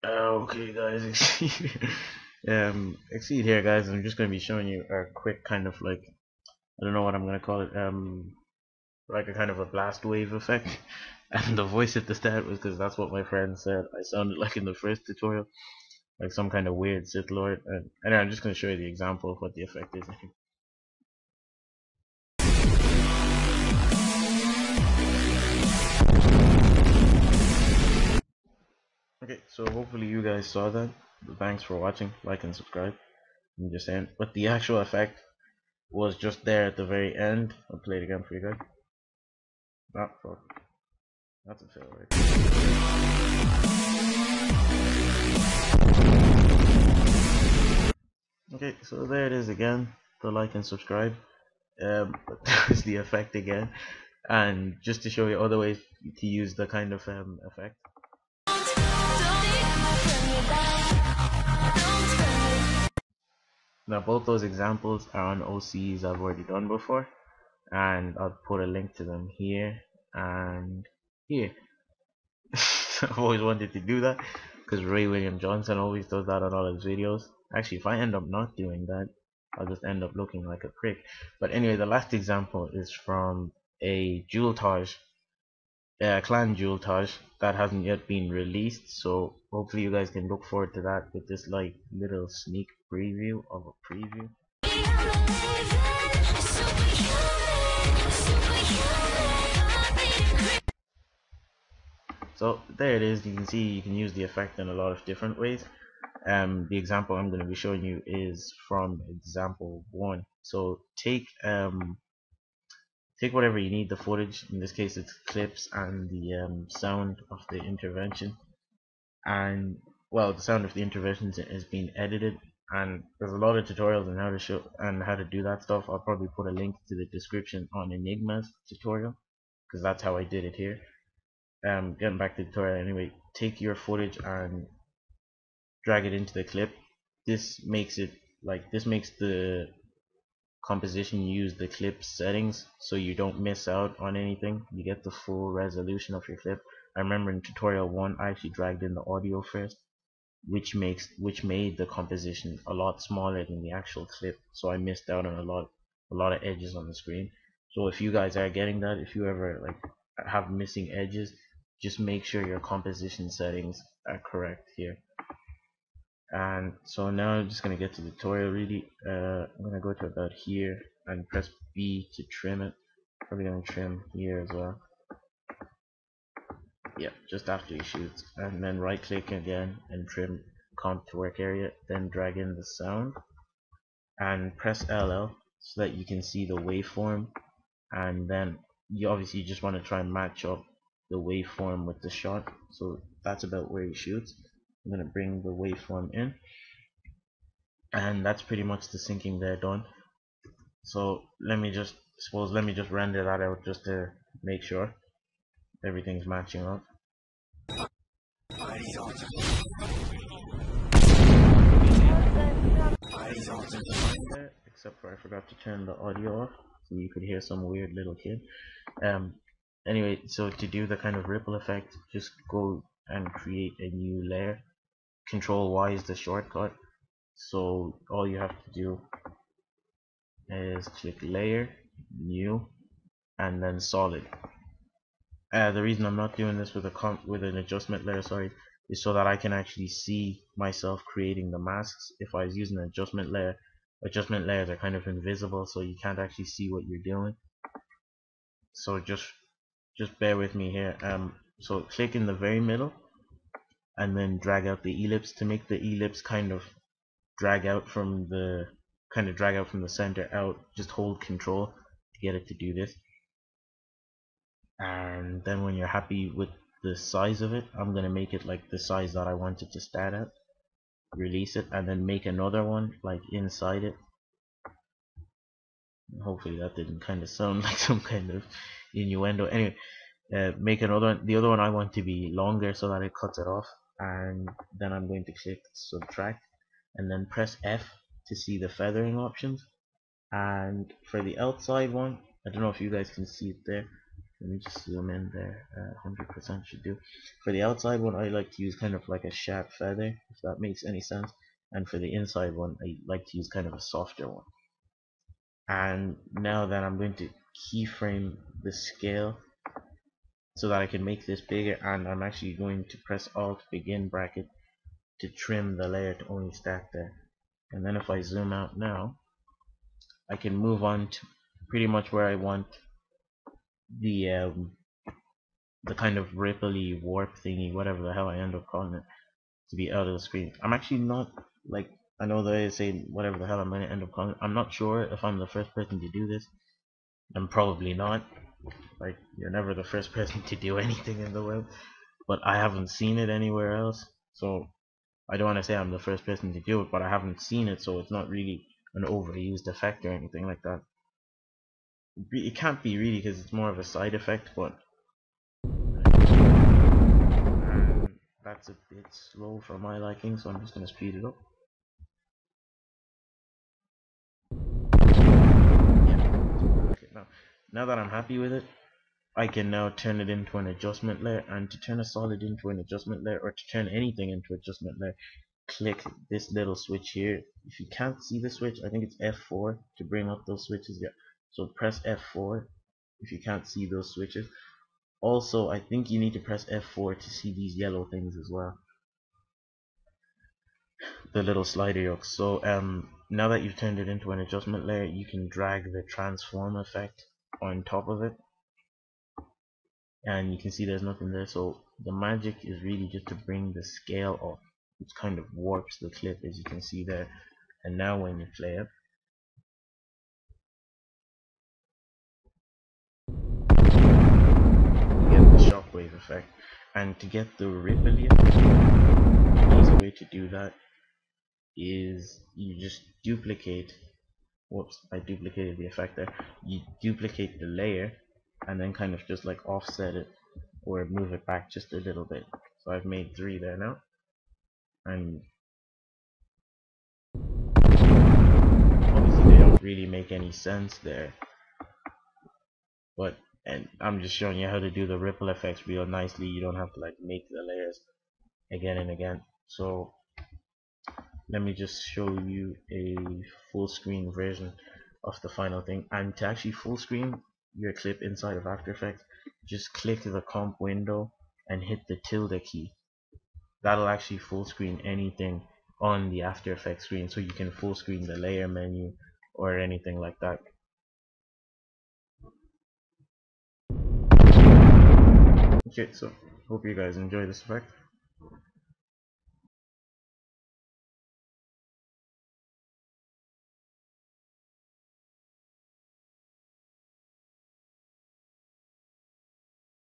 Okay, guys, Exceed here, guys. I'm just going to be showing you a quick kind of like, I don't know what I'm going to call it, like a kind of a blast wave effect. And the voice at the start was because that's what my friend said I sounded like in the first tutorial, like some kind of weird Sith Lord. And anyway, I'm just going to show you the example of what the effect is. Okay, so hopefully you guys saw that. Thanks for watching, like and subscribe. I'm just saying, but the actual effect was just there at the very end. I'll play it again for you guys. Ah, fuck. That's a fail, right? Okay, so there it is again. The like and subscribe. But there's the effect again, and just to show you other ways to use the kind of effect. Now both those examples are on OCs I've already done before, and I'll put a link to them here and here. I've always wanted to do that because Ray William Johnson always does that on all his videos. Actually, if I end up not doing that, I'll just end up looking like a prick. But anyway, the last example is from a Jewel Taj, clan Jewel Taj that hasn't yet been released. So hopefully you guys can look forward to that with this like little sneak preview of a preview. So there it is. You can see you can use the effect in a lot of different ways. The example I'm going to be showing you is from example 1. So take whatever you need, the footage, in this case it's clips and the sound of the intervention, and well, the sound of the intervention is being edited, and there's a lot of tutorials on how to show and how to do that stuff. I'll probably put a link to the description on Enigma's tutorial because that's how I did it here. Getting back to the tutorial anyway, take your footage and drag it into the clip. This makes the composition use the clip settings so you don't miss out on anything. You get the full resolution of your clip. I remember in tutorial 1 I actually dragged in the audio first, which made the composition a lot smaller than the actual clip, so I missed out on a lot of edges on the screen. So if you guys are getting that, if you ever like have missing edges, just make sure your composition settings are correct here. And so now I'm just gonna get to the tutorial really. I'm gonna go to about here and press B to trim it. Probably gonna trim here as well. Yeah, just after he shoots, and then right click again and trim comp to work area, then drag in the sound and press LL so that you can see the waveform, and then you obviously just want to try and match up the waveform with the shot. So that's about where he shoots. I'm gonna bring the waveform in, and that's pretty much the syncing there done. So let me just render that out just to make sure everything's matching up. Except for I forgot to turn the audio off, so you could hear some weird little kid. Um, anyway, so to do the kind of ripple effect, just go and create a new layer. Control Y is the shortcut. So all you have to do is click layer, new, and then solid. The reason I'm not doing this with an adjustment layer, sorry, is so that I can actually see myself creating the masks. If I was using an adjustment layers are kind of invisible, so you can't actually see what you're doing. So just bear with me here. So click in the very middle, and then drag out the ellipse to make the ellipse kind of drag out from the center out. Just hold Control to get it to do this. And then when you're happy with the size of it, I'm gonna make it like the size that I want it to start at, release it, and then make another one like inside it. Hopefully that didn't kind of sound like some kind of innuendo. Anyway, make another one. The other one I want to be longer so that it cuts it off, and then I'm going to click subtract and then press F to see the feathering options. And for the outside one, I don't know if you guys can see it there, Let me just zoom in there. 100% should do. For the outside one, I like to use kind of like a sharp feather, if that makes any sense. And for the inside one, I like to use kind of a softer one. And now that I'm going to keyframe the scale so that I can make this bigger, and I'm actually going to press Alt begin bracket to trim the layer to only stack there. And then if I zoom out now, I can move on to pretty much where I want the kind of ripply warp thingy, whatever the hell I end up calling it, to be out of the screen. I'm actually not, like, I know they say whatever the hell I'm gonna end up calling it. I'm not sure if I'm the first person to do this. I'm probably not. Like, you're never the first person to do anything in the web, but I haven't seen it anywhere else. So I don't want to say I'm the first person to do it, but I haven't seen it, so it's not really an overused effect or anything like that. It can't be really, because it's more of a side effect, but that's a bit slow for my liking, so I'm just going to speed it up. Yeah, okay, now that I'm happy with it, I can now turn it into an adjustment layer. And to turn a solid into an adjustment layer, or to turn anything into adjustment layer, click this little switch here. If you can't see the switch, I think it's F4 to bring up those switches. Yeah, so press F4 if you can't see those switches. Also, I think you need to press F4 to see these yellow things as well, the little slider yolks. So now that you've turned it into an adjustment layer, you can drag the transform effect on top of it, and you can see there's nothing there. So the magic is really just to bring the scale up, which kind of warps the clip, as you can see there. And now when you play it, you get the shockwave effect. And to get the ripply effect, the easy way to do that is you just duplicate. Whoops, I duplicated the effect there. You duplicate the layer and then kind of just like offset it or move it back just a little bit. So I've made 3 there now, and obviously they don't really make any sense there, but and I'm just showing you how to do the ripple effects real nicely. You don't have to like make the layers again and again. So let me just show you a full screen version of the final thing. And to actually full screen your clip inside of After Effects, just click the comp window and hit the tilde key. That'll actually full screen anything on the After Effects screen, so you can full screen the layer menu or anything like that. Okay, so hope you guys enjoy this effect.